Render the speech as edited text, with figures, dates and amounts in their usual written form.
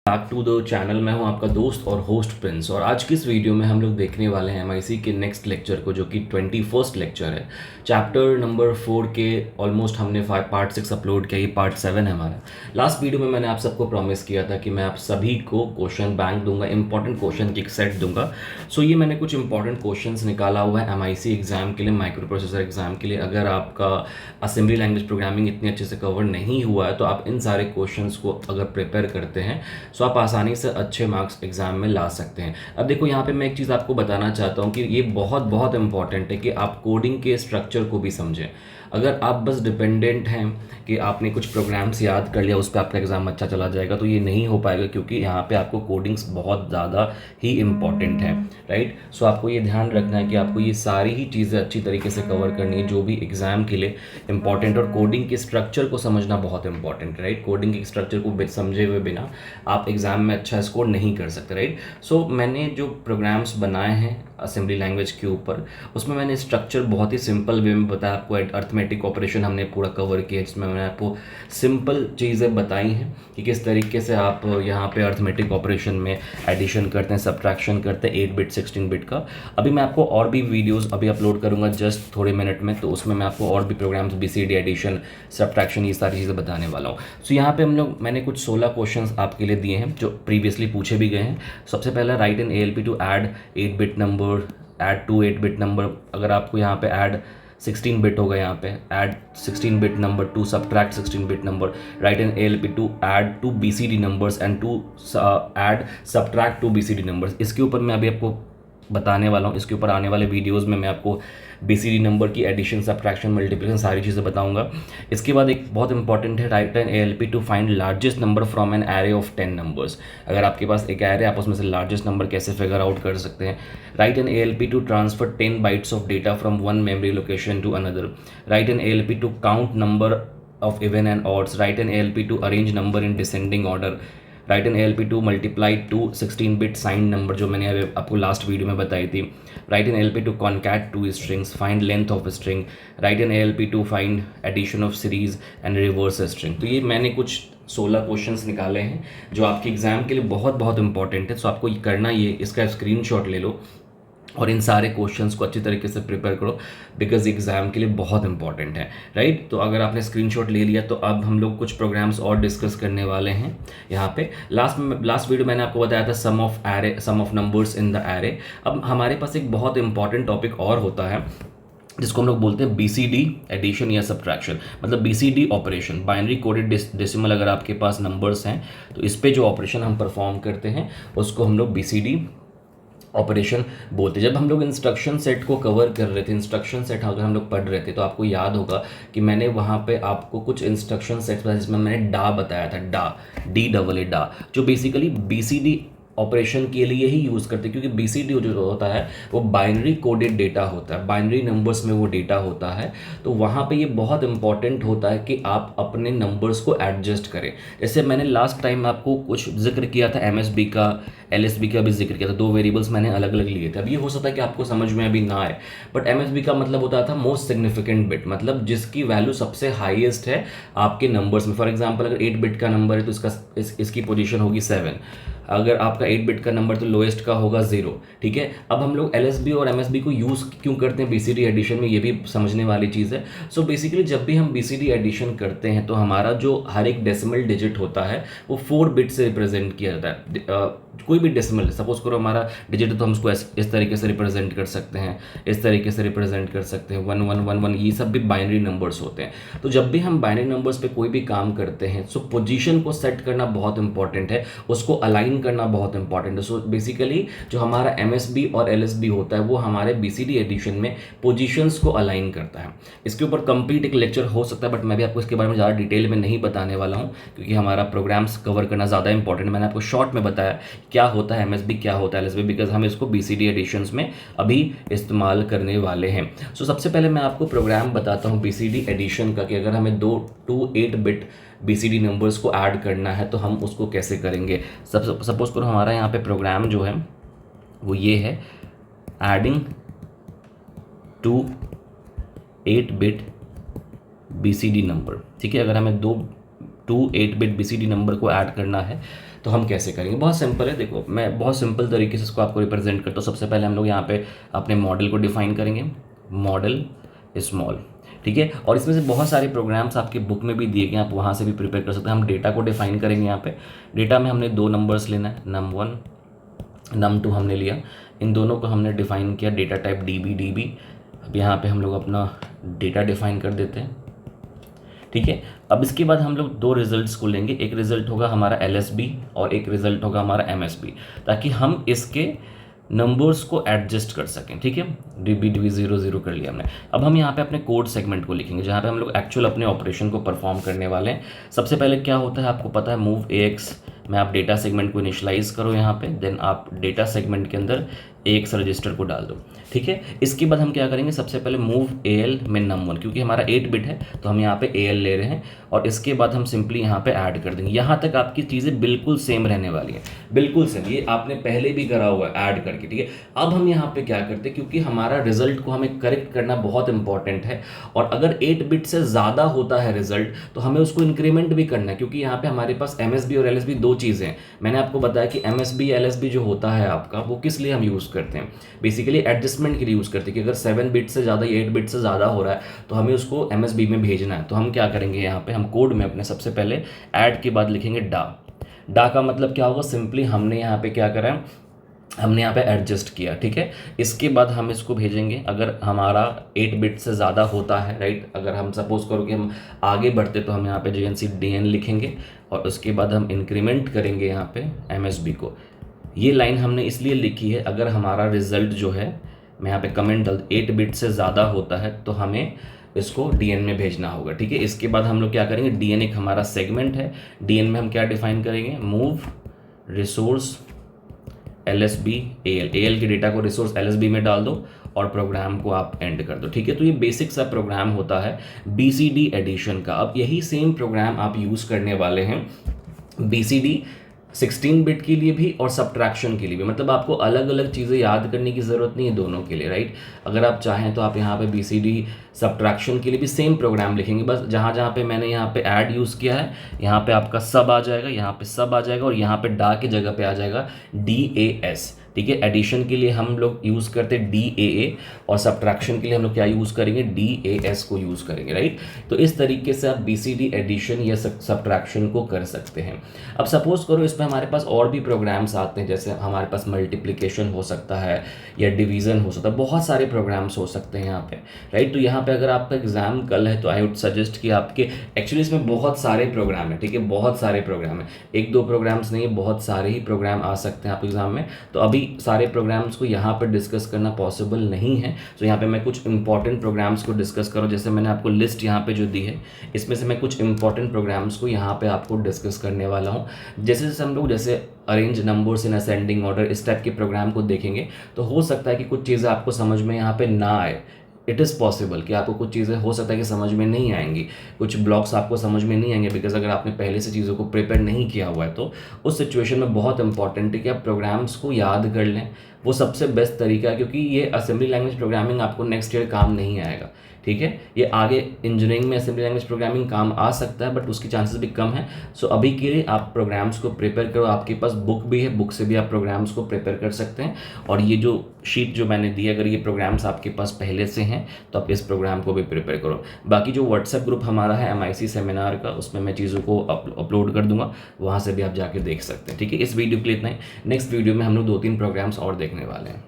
Back to the channel. मैं हूं आपका दोस्त और होस्ट प्रिंस, और आज की इस वीडियो में हम लोग देखने वाले हैं एमआईसी के नेक्स्ट लेक्चर को, जो कि 21st लेक्चर है। चैप्टर नंबर 4 के ऑलमोस्ट हमने पार्ट 6 अपलोड किया, ये पार्ट 7 है हमारा। लास्ट वीडियो में मैंने आप सबको प्रॉमिस किया था कि मैं आप सभी को क्वेश्चन बैंक दूंगा, इंपॉर्टेंट क्वेश्चन की एक सेट दूंगा। सो ये मैंने कुछ इंपॉर्टेंट क्वेश्चन निकाला हुआ है एमआईसी एग्जाम के लिए, माइक्रो प्रोसेसर एग्जाम के लिए। अगर आपका असेंबली लैंग्वेज प्रोग्रामिंग इतनी अच्छे से कवर नहीं हुआ है तो आप इन सारे क्वेश्चंस को अगर प्रिपेयर करते हैं सो आप आसानी से अच्छे मार्क्स एग्जाम में ला सकते हैं। अब देखो यहाँ पे मैं एक चीज़ आपको बताना चाहता हूँ कि ये बहुत बहुत इंपॉर्टेंट है कि आप कोडिंग के स्ट्रक्चर को भी समझें। अगर आप बस डिपेंडेंट हैं कि आपने कुछ प्रोग्राम्स याद कर लिया उस पर आपका एग्ज़ाम अच्छा चला जाएगा, तो ये नहीं हो पाएगा, क्योंकि यहाँ पे आपको कोडिंग्स बहुत ज़्यादा ही इम्पॉर्टेंट है, राइट। सो आपको ये ध्यान रखना है कि आपको ये सारी ही चीज़ें अच्छी तरीके से कवर करनी है जो भी एग्ज़ाम के लिए इंपॉर्टेंट, और कोडिंग के स्ट्रक्चर को समझना बहुत इंपॉर्टेंट है, राइट। कोडिंग के स्ट्रक्चर को समझे हुए बिना आप एग्ज़ाम में अच्छा स्कोर नहीं कर सकते, राइट। सो मैंने जो प्रोग्राम्स बनाए हैं असेंबली लैंग्वेज के ऊपर, उसमें मैंने स्ट्रक्चर बहुत ही सिंपल वे में बताया आपको। अर्थमेटिक ऑपरेशन हमने पूरा कवर किया, जिसमें मैंने आपको सिंपल चीज़ें बताई हैं कि किस तरीके से आप यहाँ पे अर्थमेटिक ऑपरेशन में एडिशन करते हैं, सब्ट्रैक्शन करते हैं 8 बिट 16 बिट का। अभी मैं आपको और भी वीडियोस अभी अपलोड करूँगा जस्ट थोड़े मिनट में, तो उसमें मैं आपको और भी प्रोग्राम्स बीसीडी एडिशन, सब्ट्रैक्शन, ये सारी चीज़ें बताने वाला हूँ। सो यहाँ पे मैंने कुछ 16 क्वेश्चंस आपके लिए दिए हैं जो प्रीवियसली पूछे भी गए हैं। सबसे पहला, write an ALP to add 8 bit number, add two 8 bit number. अगर आपको यहाँ पे ऐड 16 बिट होगा, यहाँ पे add 16 bit number to subtract 16 bit number. Write an ALP to add two BCD numbers and to add subtract two BCD numbers. इसके ऊपर मैं अभी आपको बताने वाला हूँ, इसके ऊपर आने वाले वीडियोस में मैं आपको बीसीडी नंबर की एडिशन, सब्ट्रैक्शन, मल्टीप्लिकेशन सारी चीज़ें बताऊंगा। इसके बाद एक बहुत इंपॉर्टेंट है, write an ALP to find largest number from an array of 10 numbers. अगर आपके पास एक एरे, आप उसमें से लार्जेस्ट नंबर कैसे फिगर आउट कर सकते हैं। Write an ALP to transfer 10 bytes of data from one memory location to another. Write an ALP to count number of even and odds. Write an ALP to arrange number in descending order. Write an ALP to multiply two 16 bit sign number, जो मैंने अभी आपको last video में बताई थी। Write an ALP to concat two strings, find length of string. Write an ALP to find addition of series and reverse string. तो ये मैंने कुछ 16 क्वेश्चंस निकाले हैं जो आपके एग्जाम के लिए बहुत बहुत इंपॉर्टेंट है। सो आपको करना ये, इसका स्क्रीनशॉट ले लो और इन सारे क्वेश्चंस को अच्छी तरीके से प्रिपेयर करो, बिकॉज एग्जाम के लिए बहुत इंपॉर्टेंट है, राइट। तो अगर आपने स्क्रीनशॉट ले लिया तो अब हम लोग कुछ प्रोग्राम्स और डिस्कस करने वाले हैं। यहाँ पे लास्ट वीडियो मैंने आपको बताया था sum of numbers in the array. अब हमारे पास एक बहुत इंपॉर्टेंट टॉपिक और होता है जिसको हम लोग बोलते हैं बीसीडी एडिशन या सब्ट्रैक्शन, मतलब BCD operation, binary coded decimal. अगर आपके पास नंबर्स हैं तो इस पे जो ऑपरेशन हम परफॉर्म करते हैं उसको हम लोग बीसीडी ऑपरेशन बोलते हैं। जब हम लोग इंस्ट्रक्शन सेट को कवर कर रहे थे, इंस्ट्रक्शन सेट अगर हम लोग पढ़ रहे थे, तो आपको याद होगा कि मैंने वहाँ पे आपको कुछ इंस्ट्रक्शन सेट्स बताया जिसमें मैंने डा बताया था, डा, DAA, जो बेसिकली बीसीडी ऑपरेशन के लिए ही यूज़ करते हैं, क्योंकि बीसीडी जो होता है वो बाइनरी कोडेड डेटा होता है, बाइनरी नंबर्स में वो डेटा होता है। तो वहाँ पे ये बहुत इंपॉर्टेंट होता है कि आप अपने नंबर्स को एडजस्ट करें। जैसे मैंने लास्ट टाइम आपको कुछ जिक्र किया था एमएसबी का, एलएसबी का भी जिक्र किया था, 2 वेरिएबल्स मैंने अलग अलग लिए थे। अब ये हो सकता है कि आपको समझ में अभी ना आए, बट एमएसबी का मतलब होता था मोस्ट सिग्निफिकेंट बिट, मतलब जिसकी वैल्यू सबसे हाईएस्ट है आपके नंबर्स में। फॉर एग्जाम्पल अगर 8 बिट का नंबर है तो इसकी पोजीशन होगी 7। अगर आपका 8 बिट का नंबर तो लोएस्ट का होगा 0, ठीक है। अब हम लोग एलएसबी और एमएसबी को यूज़ क्यों करते हैं बीसीडी एडिशन में, ये भी समझने वाली चीज़ है। सो बेसिकली जब भी हम बीसीडी एडिशन करते हैं तो हमारा जो हर एक डेसिमल डिजिट होता है वो 4 बिट से रिप्रेजेंट किया जाता है। कोई भी डेसिमल, सपोज करो हमारा डिजिट है तो हम उसको इस तरीके से रिप्रेजेंट कर सकते हैं, इस तरीके से रिप्रेजेंट कर सकते हैं, 1 1 1 1, ये सब भी बाइनरी नंबर्स होते हैं। तो जब भी हम बाइनरी नंबर्स पे कोई भी काम करते हैं, सो पोजीशन को सेट करना बहुत इंपॉर्टेंट है, उसको अलाइन करना बहुत इंपॉर्टेंट है। सो बेसिकली जो हमारा एमएसबी और एलएसबी होता है वो हमारे बीसीडी एडिशन में पोजीशंस को अलाइन करता है। इसके ऊपर कंप्लीट एक लेक्चर हो सकता है, बट मैं भी आपको इसके बारे में ज़्यादा डिटेल में नहीं बताने वाला हूँ, क्योंकि हमारा प्रोग्राम्स कवर करना ज़्यादा इंपॉर्टेंट। मैंने आपको शॉर्ट में बताया क्या होता है एमएसबी, क्या होता है एलएसबी, बिकॉज हम इसको बीसीडी एडिशंस में अभी इस्तेमाल करने वाले हैं। सो सबसे पहले मैं आपको प्रोग्राम बताता हूँ बीसीडी एडिशन का, कि अगर हमें 8 बिट बीसीडी नंबर्स को ऐड करना है तो हम उसको कैसे करेंगे। सपोज करो हमारा यहाँ पे प्रोग्राम जो है वो ये है, adding two 8 bit BCD number, ठीक है। अगर हमें 8 बिट बीसीडी नंबर को ऐड करना है तो हम कैसे करेंगे, बहुत सिंपल है। देखो मैं बहुत सिंपल तरीके से इसको आपको रिप्रेजेंट करता हूँ। सबसे पहले हम लोग यहाँ पे अपने मॉडल को डिफाइन करेंगे, मॉडल स्मॉल, ठीक है। और इसमें से बहुत सारे प्रोग्राम्स आपके बुक में भी दिए गए, आप वहाँ से भी प्रिपेयर कर सकते हैं। हम डेटा को डिफाइन करेंगे। यहाँ पे डेटा में हमने 2 नंबर्स लेना है, num1 num2 हमने लिया, इन दोनों को हमने डिफाइन किया, डेटा टाइप db। अब यहाँ पे हम लोग अपना डेटा डिफाइन कर देते हैं, ठीक है। अब इसके बाद हम लोग 2 रिजल्ट्स को लेंगे, एक रिजल्ट होगा हमारा LSB और एक रिजल्ट होगा हमारा MSB, ताकि हम इसके नंबर्स को एडजस्ट कर सकें, ठीक है। DB 00 कर लिया हमने। अब हम यहाँ पे अपने कोड सेगमेंट को लिखेंगे, जहाँ पे हम लोग एक्चुअल अपने ऑपरेशन को परफॉर्म करने वाले हैं। सबसे पहले क्या होता है आपको पता है, मूव AX में आप डेटा सेगमेंट को इनिशलाइज करो यहाँ पे, देन आप डेटा सेगमेंट के अंदर AX रजिस्टर को डाल दो, ठीक है। इसके बाद हम क्या करेंगे, सबसे पहले मूव AL में num1, क्योंकि हमारा 8 बिट है तो हम यहाँ पे AL ले रहे हैं, और इसके बाद हम सिंपली यहाँ पे ऐड कर देंगे। यहाँ तक आपकी चीज़ें बिल्कुल सेम रहने वाली हैं, बिल्कुल सेम, ये आपने पहले भी करा हुआ है ऐड करके, ठीक है। अब हम यहाँ पे क्या करते हैं, क्योंकि हमारा रिजल्ट को हमें करेक्ट करना बहुत इंपॉर्टेंट है, और अगर 8 बिट से ज़्यादा होता है रिजल्ट तो हमें उसको इंक्रीमेंट भी करना है, क्योंकि यहाँ पे हमारे पास MSB और LSB 2 चीज़ें हैं। मैंने आपको बताया कि MSB LSB जो होता है आपका, वो किस लिए हम यूज़ करते हैं, बेसिकली एडजस्टमेंट के लिए यूज़ करते हैं कि अगर 7 बिट से ज़्यादा, 8 बिट से ज़्यादा हो रहा है तो हमें उसको MSB में भेजना है। तो हम क्या करेंगे, यहाँ पे हम कोड में अपने सबसे पहले ऐड के बाद लिखेंगे डा का मतलब क्या होगा, सिंपली हमने यहाँ पे क्या करा है, हमने यहाँ पे एडजस्ट किया, ठीक है। इसके बाद हम इसको भेजेंगे, अगर हमारा 8 बिट से ज़्यादा होता है, राइट, अगर हम सपोज करो कि हम आगे बढ़ते तो हम यहाँ पे JNC-DN लिखेंगे, और उसके बाद हम इंक्रीमेंट करेंगे यहाँ पे MSB को। ये लाइन हमने इसलिए लिखी है, अगर हमारा रिजल्ट जो है, मैं यहाँ पे कमेंट डाल, 8 बिट से ज़्यादा होता है तो हमें इसको DN में भेजना होगा, ठीक है। इसके बाद हम लोग क्या करेंगे, DN एक हमारा सेगमेंट है, DN में हम क्या डिफाइन करेंगे, मूव रिसोर्स LSB AL के डेटा को रिसोर्स LSB में डाल दो और प्रोग्राम को आप एंड कर दो, ठीक है। तो ये बेसिक सा प्रोग्राम होता है BCD एडिशन का। अब यही सेम प्रोग्राम आप यूज़ करने वाले हैं BCD 16 बिट के लिए भी और सब्ट्रैक्शन के लिए भी, मतलब आपको अलग अलग चीज़ें याद करने की ज़रूरत नहीं है दोनों के लिए, राइट। अगर आप चाहें तो आप यहाँ पे BCD सब्ट्रैक्शन के लिए भी सेम प्रोग्राम लिखेंगे, बस जहाँ जहाँ पे मैंने यहाँ पे ऐड यूज़ किया है, यहाँ पे आपका सब आ जाएगा, यहाँ पे सब आ जाएगा, और यहाँ पे डा की जगह पे आ जाएगा DAS, ठीक है। एडिशन के लिए हम लोग यूज़ करते हैं DAA, और सब्ट्रैक्शन के लिए हम लोग क्या यूज़ करेंगे, DAS को यूज़ करेंगे, राइट। तो इस तरीके से आप BCD एडिशन या सब्ट्रैक्शन को कर सकते हैं। अब सपोज करो इसमें हमारे पास और भी प्रोग्राम्स आते हैं, जैसे हमारे पास मल्टीप्लिकेशन हो सकता है या डिवीज़न हो सकता है, बहुत सारे प्रोग्राम्स हो सकते हैं यहाँ पे, राइट। तो यहाँ पे अगर आपका एग्जाम कल है तो आई वुड सजेस्ट कि आपके, एक्चुअली इसमें बहुत सारे प्रोग्राम है, ठीक है, बहुत सारे प्रोग्राम है, 1-2 प्रोग्राम्स नहीं, बहुत सारे ही प्रोग्राम आ सकते हैं आप एग्जाम में। तो अभी सारे प्रोग्राम्स को यहाँ पर डिस्कस करना पॉसिबल नहीं है, तो यहाँ पे मैं कुछ इंपॉर्टेंट प्रोग्राम्स को डिस्कस करूँ। जैसे मैंने आपको लिस्ट यहाँ पे जो दी है, इसमें से मैं कुछ इंपॉर्टेंट प्रोग्राम्स को यहाँ पे आपको डिस्कस करने वाला हूँ। जैसे हम लोग जैसे arrange numbers in ascending order, इस टाइप के प्रोग्राम को देखेंगे तो हो सकता है कि कुछ चीज़ें आपको समझ में यहाँ पे ना आए। इट इज़ पॉसिबल कि आपको कुछ चीज़ें हो सकता है कि समझ में नहीं आएंगी, कुछ ब्लॉक्स आपको समझ में नहीं आएंगे, बिकॉज अगर आपने पहले से चीज़ों को प्रिपेयर नहीं किया हुआ है। तो उस सिचुएशन में बहुत इंपॉर्टेंट है कि आप प्रोग्राम्स को याद कर लें, वो सबसे बेस्ट तरीका है, क्योंकि ये असेंबली लैंग्वेज प्रोग्रामिंग आपको नेक्स्ट ईयर काम नहीं आएगा, ठीक है। ये आगे इंजीनियरिंग में असेंबली लैंग्वेज प्रोग्रामिंग काम आ सकता है, बट उसकी चांसेस भी कम है। सो अभी के लिए आप प्रोग्राम्स को प्रिपेयर करो, आपके पास बुक भी है, बुक से भी आप प्रोग्राम्स को प्रिपेयर कर सकते हैं। और ये जो शीट जो मैंने दी, अगर ये प्रोग्राम्स आपके पास पहले से हैं तो आप इस प्रोग्राम को भी प्रिपेयर करो। बाकी जो व्हाट्सएप ग्रुप हमारा है MIC सेमिनार का, उसमें मैं चीज़ों को अपलोड कर दूंगा, वहाँ से भी आप जाके देख सकते हैं, ठीक है। इस वीडियो के लिए इतना ही। नेक्स्ट वीडियो में हम लोग 2-3 प्रोग्राम्स और देखने वाले हैं।